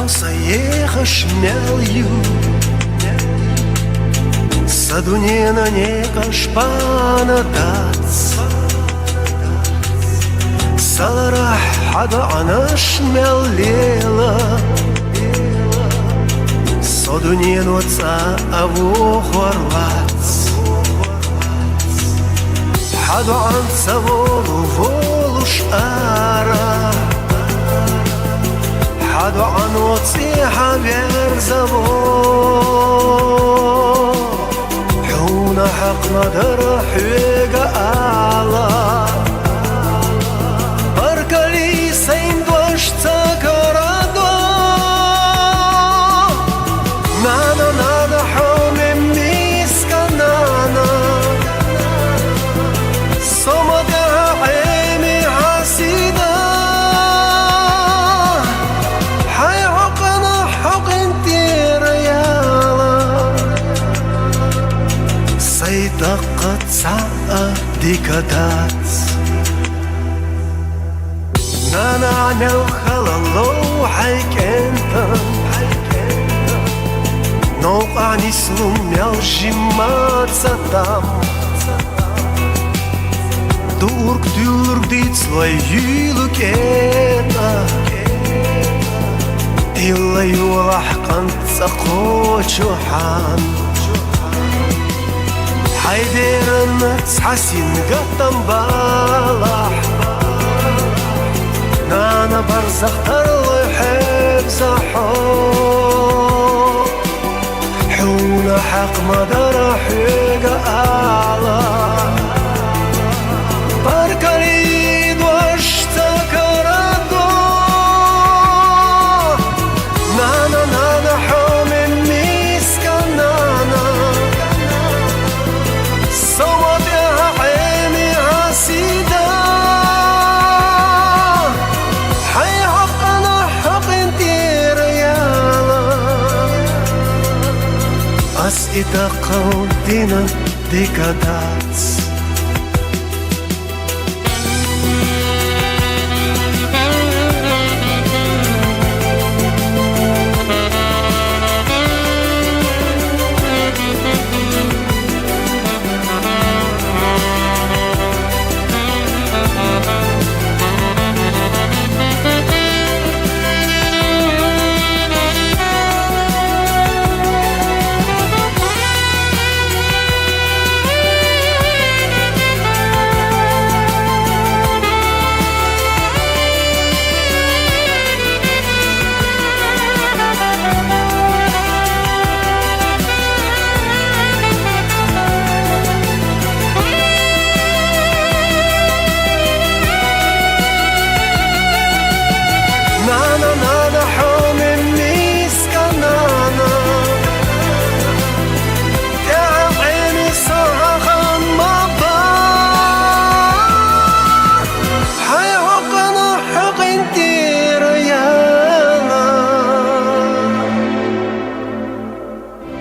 sajechaš melju Sadunjena njekaš pana dac Salarah hada anaš mellela Sadunjen oca avo horvac Hada anca voluš ara Hado an otsiha vjerzaво Huna haqna dara hüga ala Barkali sejn dvashca karado Nana nana home miska nana Somada emi hasida دقت ساعة ديكادات نانا نوخل الله حيكنتا نوقع نسلم يالجمات ستام دورك دورك ديتسلوي يلوك ايتا إلا يولح قنت سقوچو حان حيديرنا تحسين قطن بالح نانا برزخ ترلي حبزحو حونا حق مدار حيقا أعلى باركاليد واشتكردو نانا نانا حومي ميسكا نانا صوتها عيني عسيدة حي حقنا حق انتي ريالا أسئدة قودنا ديكادات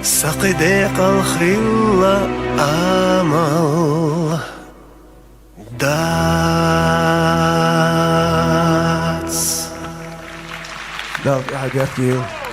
سقديق الخلة أمل داتس. Love, I got you.